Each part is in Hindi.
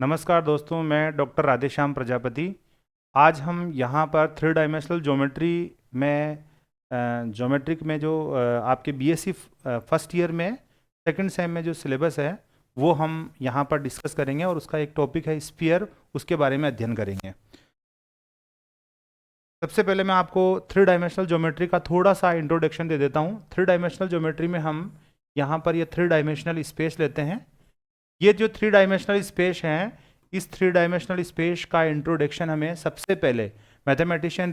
नमस्कार दोस्तों, मैं डॉक्टर राधेश्याम प्रजापति। आज हम यहाँ पर थ्री डायमेंशनल ज्योमेट्रिक में जो आपके बीएससी फर्स्ट ईयर में सेकंड सेम में जो सिलेबस है वो हम यहाँ पर डिस्कस करेंगे और उसका एक टॉपिक है स्फीयर, उसके बारे में अध्ययन करेंगे। सबसे पहले मैं आपको थ्री डायमेंशनल ज्योमेट्री का थोड़ा सा इंट्रोडक्शन दे देता हूँ। थ्री डायमेंशनल ज्योमेट्री में हम यहाँ पर ये थ्री डायमेंशनल स्पेस लेते हैं। ये जो थ्री डायमेंशनल स्पेस हैं, इस थ्री डायमेंशनल स्पेस का इंट्रोडक्शन हमें सबसे पहले मैथमेटिशियन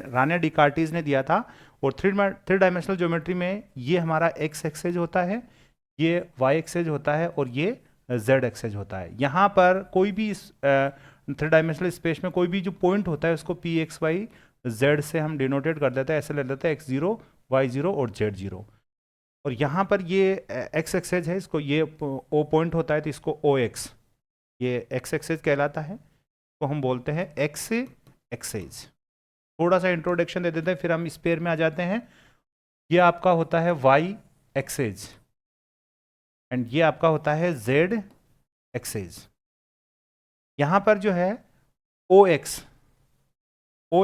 राने डिकार्टिस ने दिया था। और थ्री डायमेंशनल ज्योमेट्री में ये हमारा एक्स एक्सेज होता है, ये वाई एक्सेज होता है और ये जेड एक्सेज होता है। यहाँ पर कोई भी इस थ्री डायमेंशनल स्पेस में कोई भी जो पॉइंट होता है उसको पी एक्स वाई जेड से हम डिनोटेट कर देते हैं। ऐसे ले लेते हैं एक्स जीरो, वाई जीरो और जेड जीरो। और यहाँ पर ये एक्स एक्सेज है, इसको ये ओ पॉइंट होता है तो इसको ओ एक्स, ये एक्स एक्सेज कहलाता है, तो हम बोलते हैं एक्स एक्सेज। थोड़ा सा इंट्रोडक्शन दे देते हैं फिर हम इस पेयर में आ जाते हैं। ये आपका होता है वाई एक्सेज एंड ये आपका होता है जेड एक्सेज। यहाँ पर जो है ओ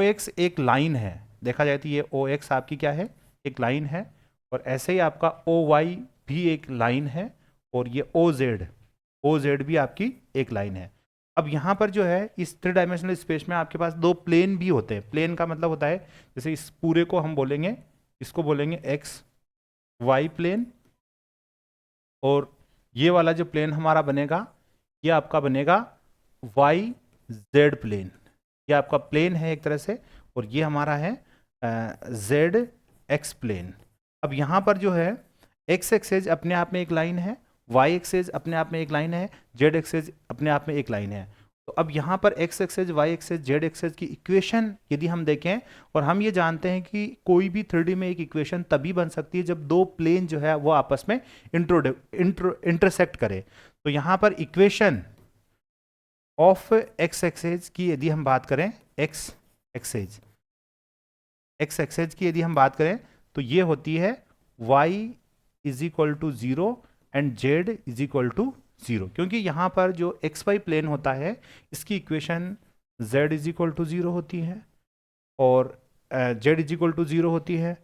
एक्स एक लाइन है, देखा जाए तो ये ओ एक्स आपकी क्या है, एक लाइन है। और ऐसे ही आपका ओ वाई भी एक लाइन है और ये ओ जेड भी आपकी एक लाइन है। अब यहाँ पर जो है इस थ्री डायमेंशनल स्पेस में आपके पास दो प्लेन भी होते हैं। प्लेन का मतलब होता है, जैसे इस पूरे को हम बोलेंगे, इसको बोलेंगे एक्स वाई प्लेन, और ये वाला जो प्लेन हमारा बनेगा ये आपका बनेगा वाई जेड प्लेन। ये आपका प्लेन है एक तरह से, और ये हमारा है जेड एक्स प्लेन। अब यहाँ पर जो है एक्स एक्सेज अपने आप में एक लाइन है, वाई एक्सेज अपने आप में एक लाइन है, जेड एक्सेज अपने आप में एक लाइन है। तो अब यहाँ पर x axis y axis z axis की इक्वेशन यदि हम देखें, और हम ये जानते हैं कि कोई भी 3D में एक इक्वेशन तभी बन सकती है जब दो प्लेन जो है वो आपस में इंटरसेक्ट करे। तो यहाँ पर इक्वेशन ऑफ एक्स एक्सेज की यदि हम बात करें, एक्स एक्सेज की यदि हम बात करें तो ये होती है y is equal to zero and z is equal to zero, क्योंकि यहाँ पर जो एक्स वाई प्लेन होता है इसकी equation z is equal to zero होती है और z is equal to zero होती है।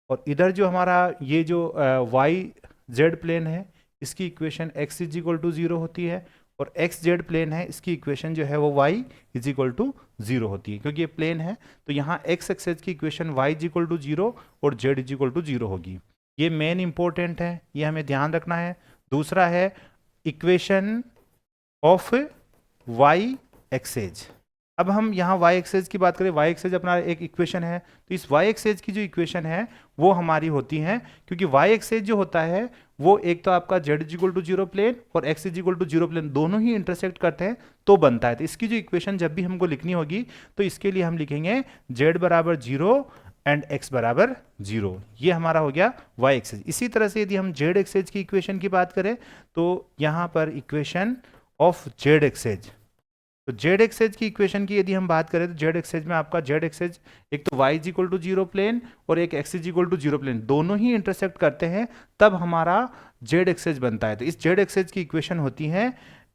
और इधर जो हमारा ये जो वाई जेड प्लेन है इसकी equation x is equal to zero होती है, और एक्स जेड प्लेन है इसकी इक्वेशन जो है वो y is equal to zero होती है। क्योंकि ये प्लेन है तो यहाँ एक्स एक्सेस की equation y is equal to zero और z is equal to zero होगी। ये मेन इंपॉर्टेंट है, ये हमें ध्यान रखना है। दूसरा है इक्वेशन ऑफ y एक्सेज। अब हम यहाँ y एक्सेज की बात करें, y एक्सेज अपना एक इक्वेशन है, तो इस y एक्सेज की जो इक्वेशन है वो हमारी होती है, क्योंकि y एक्सेज जो होता है वो एक तो आपका z is equal to zero plane और x is equal to zero plane दोनों ही इंटरसेक्ट करते हैं तो बनता है। तो इसकी जो इक्वेशन जब भी हमको लिखनी होगी तो इसके लिए हम लिखेंगे z बराबर जीरो एंड x बराबर जीरो। ये हमारा हो गया y एक्सेज। इसी तरह से यदि हम z एक्सेज की इक्वेशन की बात करें तो यहाँ पर इक्वेशन ऑफ z एक्सेज, तो जेड एक्सेज की इक्वेशन की यदि हम बात करें तो जेड एक्सेज में आपका जेड एक्सेज एक तो y is equal to zero plane और एक x is equal to zero plane दोनों ही इंटरसेक्ट करते हैं तब हमारा जेड एक्सेज बनता है। तो इस जेड एक्सेज की इक्वेशन होती है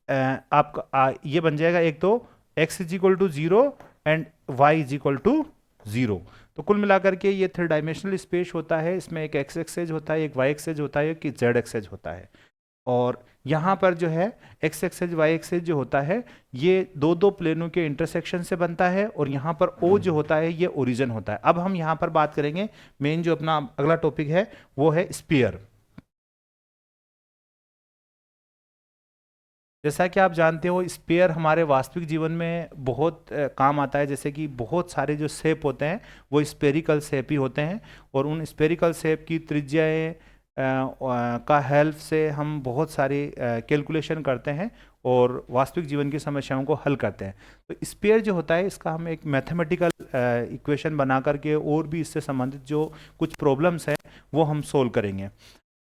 आपका ये बन जाएगा एक तो x is equal to zero and y is equal to zero. तो कुल मिलाकर के ये थ्री डायमेंशनल स्पेस होता है, इसमें एक एक्स एक्सेज होता है, एक वाई एक्सेज होता है, एक जेड एक्सेज होता है। और यहाँ पर जो है एक्स एक्सेज वाई एक्सेज जो होता है ये दो दो प्लेनों के इंटरसेक्शन से बनता है, और यहाँ पर ओ जो होता है ये ओरिजिन होता है। अब हम यहाँ पर बात करेंगे, मेन जो अपना अगला टॉपिक है वो है स्पीयर। जैसा कि आप जानते हो स्पेयर हमारे वास्तविक जीवन में बहुत काम आता है। जैसे कि बहुत सारे जो शेप होते हैं वो स्पेरिकल शेप ही होते हैं, और उन स्पेरिकल शेप की त्रिज्याएं का हेल्प से हम बहुत सारी कैलकुलेशन करते हैं और वास्तविक जीवन की समस्याओं को हल करते हैं। तो स्पेयर जो होता है इसका हम एक मैथमेटिकल इक्वेशन बना करके और भी इससे संबंधित जो कुछ प्रॉब्लम्स हैं वो हम सोल्व करेंगे।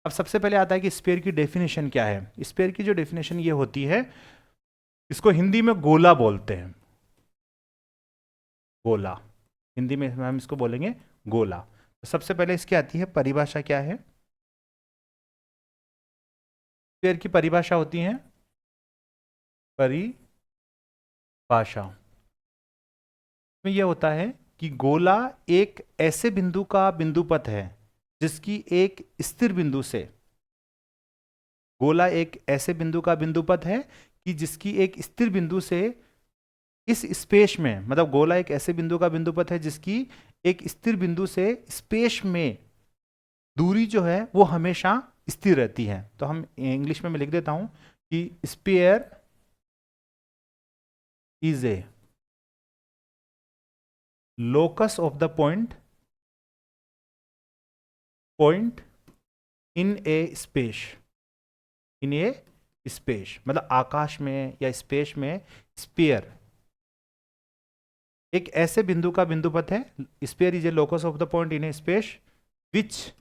अब सबसे पहले आता है कि स्पेयर की डेफिनेशन क्या है। स्पेयर की जो डेफिनेशन ये होती है, इसको हिंदी में गोला बोलते हैं, गोला, हिंदी में हम इसको बोलेंगे गोला। तो सबसे पहले इसकी आती है परिभाषा क्या है। स्पेयर की परिभाषा होती है, परिभाषा में यह होता है कि गोला एक ऐसे बिंदु का बिंदुपथ है जिसकी एक स्थिर बिंदु से, गोला एक ऐसे बिंदु का बिंदुपथ है कि जिसकी एक स्थिर बिंदु से इस स्पेस में, मतलब गोला एक ऐसे बिंदु का बिंदुपथ है जिसकी एक स्थिर बिंदु से स्पेस में दूरी जो है वो हमेशा स्थिर रहती है। तो हम इंग्लिश में मैं लिख देता हूं कि sphere is a locus of the point in A space, in A space मतलब आकाश में या स्पेस में स्फीयर एक ऐसे बिंदु का बिंदुपथ है। Sphere is a locus of the point in A space which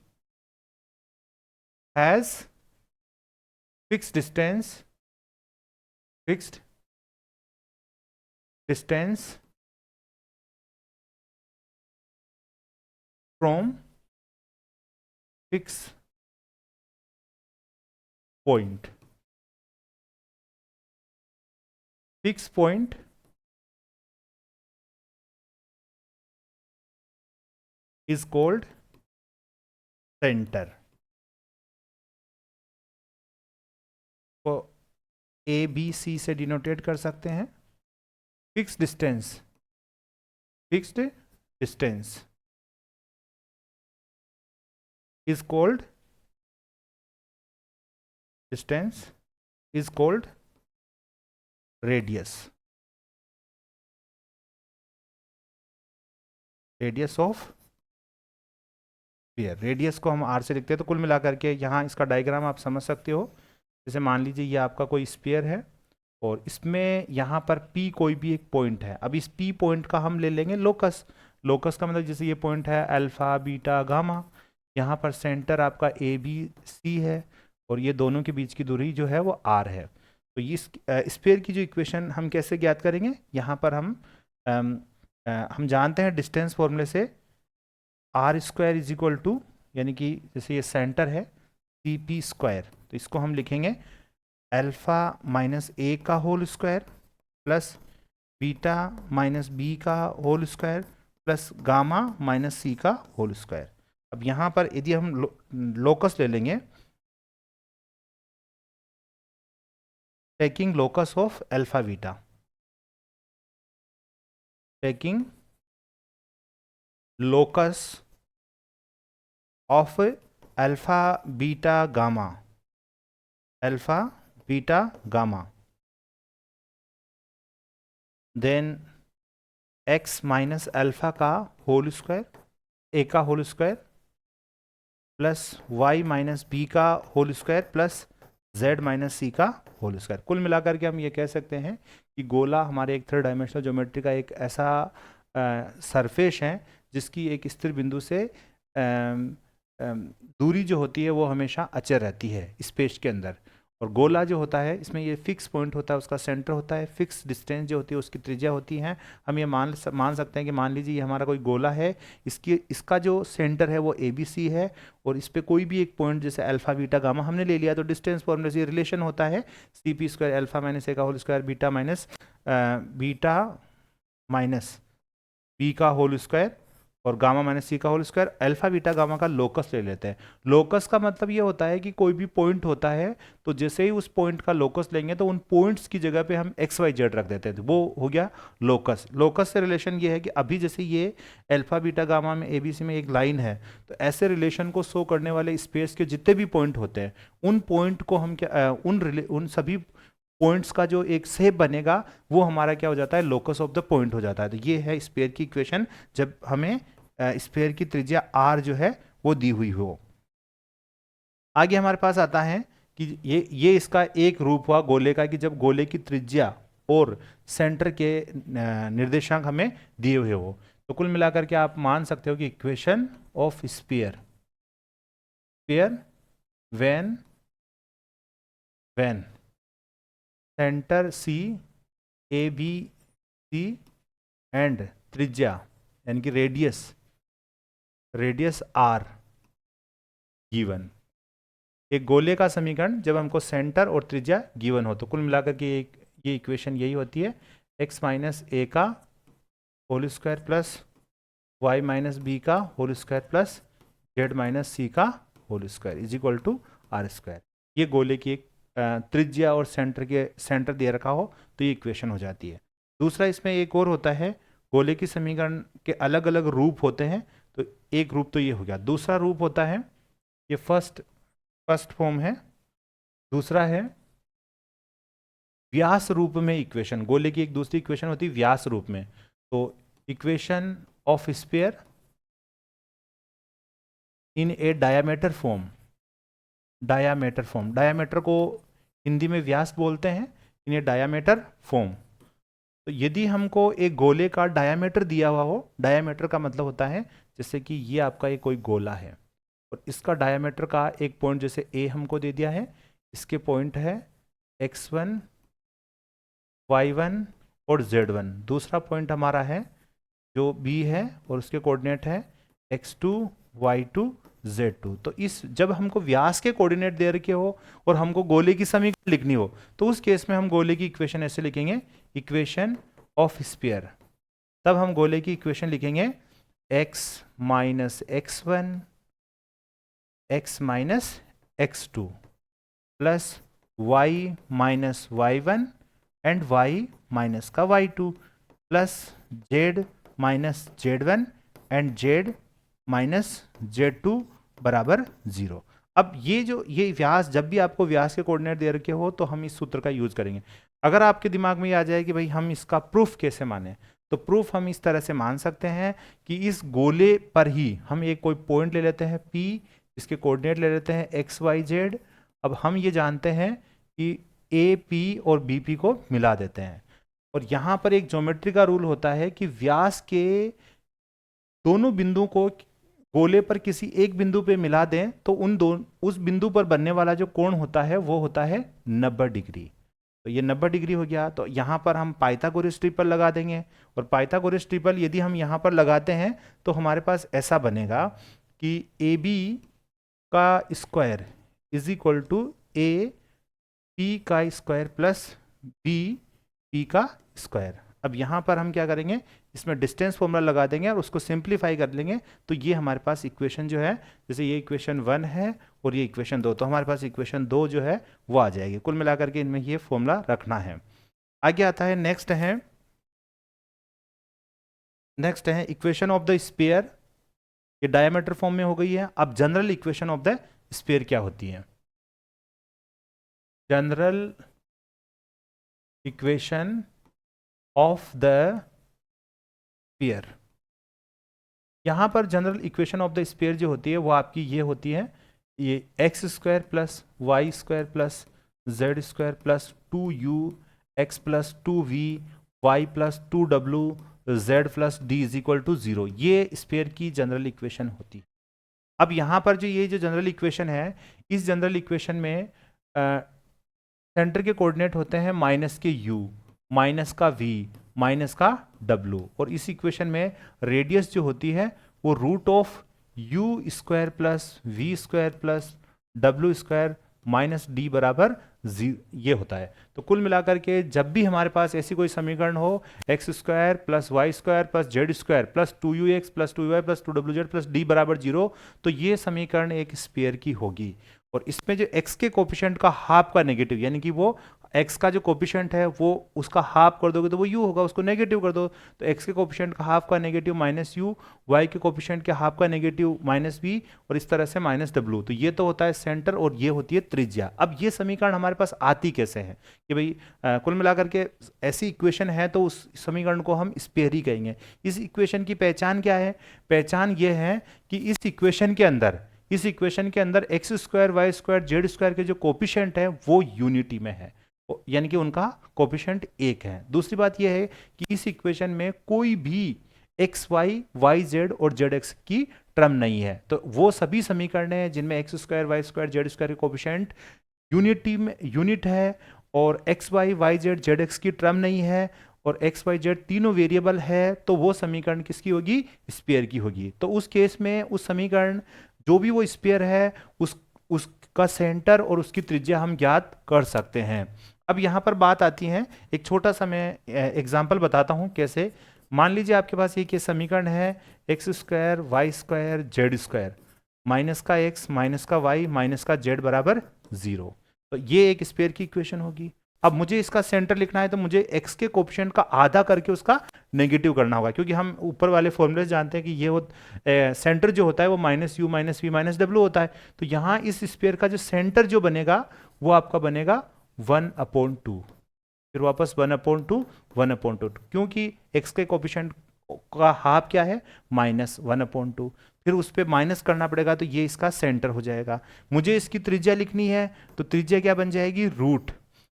has fixed distance from fix point. Fix point is called center। को ए बी सी से डिनोटेट कर सकते हैं। Fixed distance is called radius of radius को हम आर से लिखते हैं। तो कुल मिलाकर के यहाँ इसका डायग्राम आप समझ सकते हो। जैसे मान लीजिए ये आपका कोई स्फीयर है और इसमें यहाँ पर P कोई भी एक पॉइंट है। अब इस P पॉइंट का हम ले लेंगे लोकस। लोकस का मतलब जैसे ये पॉइंट है अल्फा बीटा गामा, यहाँ पर सेंटर आपका ए बी सी है और ये दोनों के बीच की दूरी जो है वो R है। तो इस स्फीयर की जो इक्वेशन हम कैसे ज्ञात करेंगे, यहाँ पर हम जानते हैं डिस्टेंस फॉर्मूले से r square is equal to, यानी कि जैसे ये सेंटर है सी पी स्क्वायर, तो इसको हम लिखेंगे अल्फा माइनस ए का whole square plus beta minus b का whole square plus gamma minus c का होल स्क्वायर। अब यहाँ पर यदि हम लोकस ले लेंगे, taking locus of alpha beta, taking locus of alpha beta gamma, then x minus alpha का होल स्क्वायर, ए का whole square plus y minus b का whole square plus z minus c का होल स्क्वायर। कुल मिलाकर के हम ये कह सकते हैं कि गोला हमारे एक 3 डायमेंशनल ज्योमेट्री का एक ऐसा सरफेस है जिसकी एक स्थिर बिंदु से दूरी जो होती है वो हमेशा अचर रहती है स्पेस के अंदर। और गोला जो होता है इसमें ये फिक्स पॉइंट होता है, उसका सेंटर होता है, फिक्स डिस्टेंस जो होती है उसकी त्रिज्या होती है। हम ये मान सकते हैं कि मान लीजिए ये हमारा कोई गोला है, इसका जो सेंटर है वो ए बी सी है और इस पर कोई भी एक पॉइंट जैसे अल्फा बीटा गामा हमने ले लिया, तो डिस्टेंस फॉर्मूले से रिलेशन होता है c p square alpha minus a का whole square beta minus b का होल स्क्वायर और गामा माइनस सी का whole square. Alpha beta gamma का लोकस ले लेते हैं। लोकस का मतलब ये होता है कि कोई भी पॉइंट होता है तो जैसे ही उस पॉइंट का लोकस लेंगे तो उन पॉइंट्स की जगह पे हम एक्स वाई जेड रख देते हैं, तो वो हो गया लोकस। लोकस से रिलेशन ये है कि अभी जैसे ये अल्फा बीटा गामा में ए बी सी में एक लाइन है, तो ऐसे रिलेशन को शो करने वाले स्पेस के जितने भी पॉइंट होते हैं उन पॉइंट को हम क्या उन सभी पॉइंट्स का जो एक शेप बनेगा वो हमारा क्या हो जाता है, लोकस ऑफ द पॉइंट हो जाता है। तो ये है स्फीयर की इक्वेशन जब हमें स्फीयर की त्रिज्या r जो है वो दी हुई हो। आगे हमारे पास आता है कि ये इसका एक रूप हुआ गोले का कि जब गोले की त्रिज्या और सेंटर के निर्देशांक हमें दिए हुए हो। तो कुल मिलाकर के आप मान सकते हो कि equation of sphere when centre C a b c and त्रिज्या यानी कि रेडियस आर गिवन। एक गोले का समीकरण जब हमको सेंटर और त्रिज्या गिवन हो। तो कुल मिलाकर के ये इक्वेशन यही होती है, x माइनस ए का whole square plus y minus b का whole square plus z minus c का whole square is equal to r square. ये गोले की एक त्रिज्या और सेंटर दे रखा हो तो ये इक्वेशन हो जाती है। दूसरा इसमें एक और होता है, गोले की समीकरण के अलग अलग रूप होते हैं, तो एक रूप तो ये हो गया। दूसरा रूप होता है, ये फर्स्ट फॉर्म है। दूसरा है व्यास रूप में इक्वेशन। गोले की एक दूसरी इक्वेशन होती है व्यास रूप में। तो equation of sphere in A diameter form. Diameter को हिंदी में व्यास बोलते हैं, इन ए डायामीटर फॉर्म। तो यदि हमको एक गोले का डायामीटर दिया हुआ हो, डायामीटर का मतलब होता है जैसे कि ये आपका एक कोई गोला है और इसका डायामीटर का एक पॉइंट जैसे ए हमको दे दिया है, इसके पॉइंट है x1, y1 और z1। दूसरा पॉइंट हमारा है जो b है और उसके कोऑर्डिनेट है x2, y2, z2। तो इस जब हमको व्यास के कोऑर्डिनेट दे रखे हो और हमको गोले की समीकरण लिखनी हो तो उस केस में हम गोले की इक्वेशन ऐसे लिखेंगे, इक्वेशन ऑफ स्फीयर। तब हम गोले की इक्वेशन लिखेंगे x minus x1, x minus x2 plus y minus y1 and y minus का y2 plus z minus z1 and z minus z2 बराबर 0। अब ये व्यास, जब भी आपको व्यास के कोऑर्डिनेट दे रखे हो तो हम इस सूत्र का यूज करेंगे। अगर आपके दिमाग में ये आ जाए कि भाई हम इसका प्रूफ कैसे माने, तो प्रूफ हम इस तरह से मान सकते हैं कि इस गोले पर ही हम एक कोई पॉइंट ले लेते हैं P, इसके कोऑर्डिनेट ले लेते हैं x, y, z। अब हम ये जानते हैं कि ए पी और बी पी को मिला देते हैं और यहाँ पर एक ज्योमेट्री का रूल होता है कि व्यास के दोनों बिंदुओं को गोले पर किसी एक बिंदु पे मिला दें तो उस बिंदु पर बनने वाला जो कोण होता है वो होता है 90 डिग्री। तो ये 90 डिग्री हो गया। तो यहाँ पर हम पाइथागोरस ट्रिपल लगा देंगे और पाइथागोरस ट्रिपल यदि हम यहाँ पर लगाते हैं तो हमारे पास ऐसा बनेगा कि ए बी का square is equal to A P का स्क्वायर प्लस बी पी का स्क्वायर। अब यहाँ पर हम क्या करेंगे, इसमें डिस्टेंस फॉर्मूला लगा देंगे और उसको सिंप्लीफाई कर लेंगे। तो ये हमारे पास इक्वेशन जो है, जैसे ये इक्वेशन 1 है और ये इक्वेशन 2, तो हमारे पास इक्वेशन 2 जो है वो आ जाएगी। कुल मिलाकर के इनमें ये फॉर्मूला रखना है। आगे आता है नेक्स्ट है इक्वेशन ऑफ द स्फीयर। ये डायमीटर फॉर्म में हो गई है। अब general equation of the sphere क्या होती है? General equation of the sphere. यहां पर general equation of the sphere जो होती है वो आपकी ये होती है, ये x square plus y square plus z square plus 2u x plus 2v y plus 2w z plus d is equal to 0। ये स्फीयर की जनरल इक्वेशन होती है। अब यहाँ पर ये जो जनरल इक्वेशन है, इस जनरल इक्वेशन में सेंटर के कोऑर्डिनेट होते हैं माइनस के u, माइनस का v, माइनस का w, और इस इक्वेशन में रेडियस जो होती है वो root of u square plus v square plus w square minus d बराबर ये होता है। तो कुल मिलाकर के जब भी हमारे पास ऐसी कोई समीकरण हो, x square plus y square plus z square plus 2ux plus 2y plus 2wz plus d बराबर 0, तो ये समीकरण एक स्फीयर की होगी। और इसमें जो x के कोफिशिएंट का हाफ का नेगेटिव, यानी कि वो x का जो कोफिशिएंट है वो उसका हाफ कर दोगे तो वो u होगा, उसको नेगेटिव कर दो तो x के कोफिशिएंट का हाफ का नेगेटिव माइनस u, y के कोफिशिएंट के हाफ का नेगेटिव माइनस v, और इस तरह से माइनस w। तो ये तो होता है सेंटर और ये होती है त्रिज्या। अब ये समीकरण हमारे पास आती कैसे है कि भाई कुल मिलाकर के ऐसी इक्वेशन है तो उस समीकरण को हम स्फीयर ही कहेंगे। इस इक्वेशन की पहचान क्या है? पहचान ये है कि इस इक्वेशन के अंदर x square y square z square के जो कोफिशिएंट है वो यूनिटी में है, यानी कि उनका कोफिशिएंट 1 है। दूसरी बात यह है कि इस इक्वेशन में कोई भी एक्स वाई, वाई जेड और जेड एक्स की टर्म नहीं है। तो वो सभी समीकरण हैं जिनमें x square y square z square के कोफिशिएंट यूनिट है और x y y z z x की टर्म नहीं है और एक्स वाई जेड तीनों वेरिएबल है, तो वो समीकरण किसकी होगी? स्फीयर की होगी। तो उस केस में उस समीकरण जो भी वो स्फीयर है उसका सेंटर और उसकी त्रिज्या हम ज्ञात कर सकते हैं। अब यहाँ पर बात आती है, एक छोटा सा मैं एग्जाम्पल बताता हूँ कैसे। मान लीजिए आपके पास एक ये समीकरण है x square y square z square minus का एक्स माइनस का वाई माइनस का जेड बराबर 0। तो ये एक स्पेयर की इक्वेशन होगी। अब मुझे इसका सेंटर लिखना है तो मुझे x के कोफिशिएंट का आधा करके उसका नेगेटिव करना होगा, क्योंकि हम ऊपर वाले फॉर्मूले जानते हैं कि ये सेंटर जो होता है वो minus u minus v minus डब्ल्यू होता है। तो यहाँ इस स्पेयर का जो सेंटर जो बनेगा वो आपका बनेगा 1/2, फिर वापस 1/2 1/2, क्योंकि x के कोफिशिएंट का हाफ क्या है -1/2, फिर उस पर माइनस करना पड़ेगा तो ये इसका सेंटर हो जाएगा। मुझे इसकी त्रिज्या लिखनी है तो त्रिज्या क्या बन जाएगी रूट।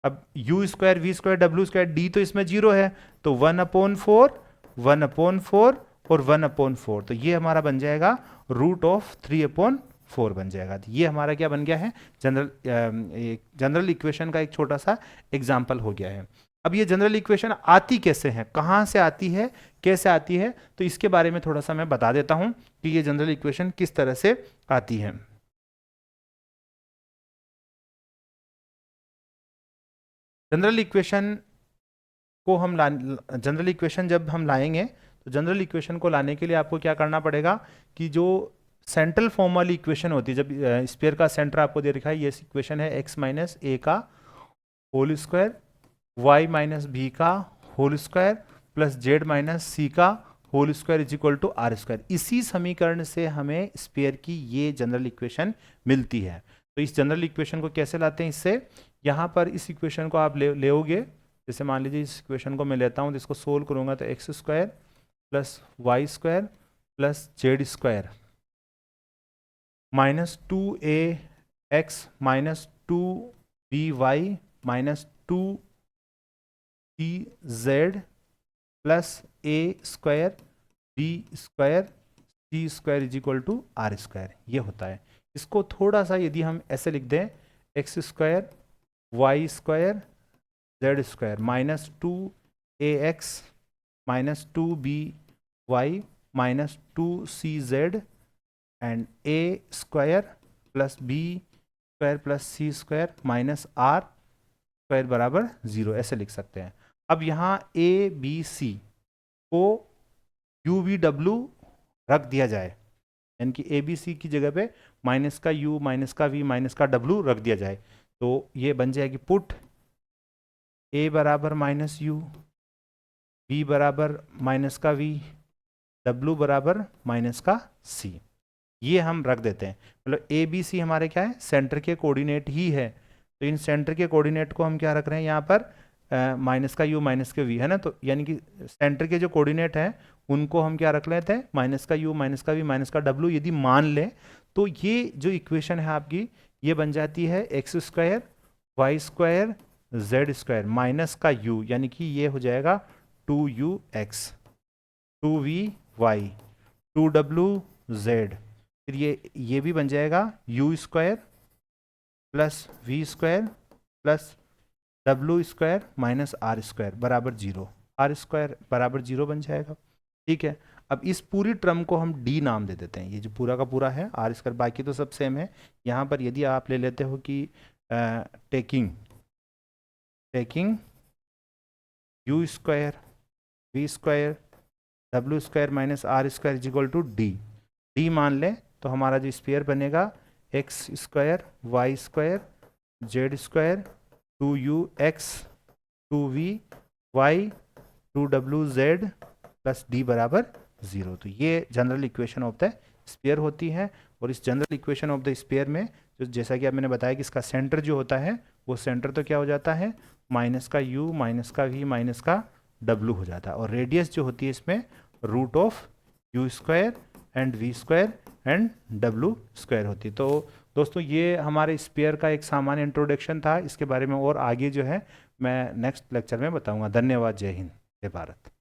अब u स्क्वायर वी स्क्वायर डब्ल्यू स्क्वायर डी तो इसमें 0 है, तो 1/4 1/4 और 1/4, तो ये हमारा बन जाएगा √3/4 बन जाएगा। तो ये हमारा क्या बन गया है, जनरल इक्वेशन का एक छोटा सा एग्जाम्पल हो गया है। अब ये जनरल इक्वेशन आती कैसे है, कहाँ से आती है, कैसे आती है, तो इसके बारे में थोड़ा सा मैं बता देता हूँ कि ये जनरल इक्वेशन किस तरह से आती है। जनरल इक्वेशन को हम जनरल इक्वेशन जब हम लाएंगे तो जनरल इक्वेशन को लाने के लिए आपको क्या करना पड़ेगा कि जो सेंट्रल फॉर्म वाली इक्वेशन होती है, जब स्फीयर का सेंटर आपको दे रखा है, ये इक्वेशन है x माइनस ए का whole square y minus b का whole square plus z minus c का whole square is equal to r square. इसी समीकरण से हमें स्फीयर की ये जनरल इक्वेशन मिलती है। तो इस जनरल इक्वेशन को कैसे लाते हैं, इससे यहाँ पर इस इक्वेशन को आप लेओगे, जैसे मान लीजिए इस इक्वेशन को मैं लेता हूँ तो इसको सोल्व करूँगा तो x square plus y square plus z square -2ax minus 2by minus 2cz plus a square b square c square is equal to r square, ये होता है। इसको थोड़ा सा यदि हम ऐसे लिख दें, x square y square z square minus 2ax minus 2by minus 2cz and a square plus b square plus c square minus r square बराबर 0, ऐसे लिख सकते हैं। अब यहाँ a b c को u v w रख दिया जाए, यानी कि a b c की जगह पे माइनस का u माइनस का v माइनस का w रख दिया जाए, तो ये बन जाएगी पुट a बराबर माइनस u, v बराबर माइनस का v, w बराबर माइनस का c, ये हम रख देते हैं। मतलब ए बी सी हमारे क्या है, सेंटर के कोऑर्डिनेट ही है, तो इन सेंटर के कोऑर्डिनेट को हम क्या रख रहे हैं यहाँ पर, माइनस का u माइनस का v है ना, तो यानी कि सेंटर के जो कोऑर्डिनेट हैं उनको हम क्या रख लेते हैं, माइनस का u माइनस का v माइनस का w यदि मान लें, तो ये जो इक्वेशन है आपकी ये बन जाती है x square y square z square minus का u, यानी कि ये हो जाएगा 2ux 2vy 2wz, फिर ये भी बन जाएगा u square plus v square plus डब्ल्यू स्क्वायर माइनस आर स्क्वायर बराबर 0, आर स्क्वायर बराबर 0 बन जाएगा। ठीक है, अब इस पूरी टर्म को हम d नाम दे देते हैं, ये जो पूरा का पूरा है आर स्क्वायर, बाकी तो सब सेम है। यहाँ पर यदि आप ले लेते हो कि taking u square v square डब्ल्यू square minus r square is equal to d मान लें, तो हमारा जो स्फीयर बनेगा x square y square z square 2ux 2vy 2wz plus d बराबर 0। तो ये general equation of the sphere होती है। और इस general equation of the sphere में जो जैसा कि अब मैंने बताया कि इसका सेंटर जो होता है वो सेंटर तो क्या हो जाता है, माइनस का u माइनस का v माइनस का w हो जाता है, और रेडियस जो होती है इसमें root of u square and v square and w square होती है। तो दोस्तों ये हमारे स्फीयर का एक सामान्य इंट्रोडक्शन था, इसके बारे में और आगे जो है मैं नेक्स्ट लेक्चर में बताऊंगा। धन्यवाद, जय हिंद, जय भारत।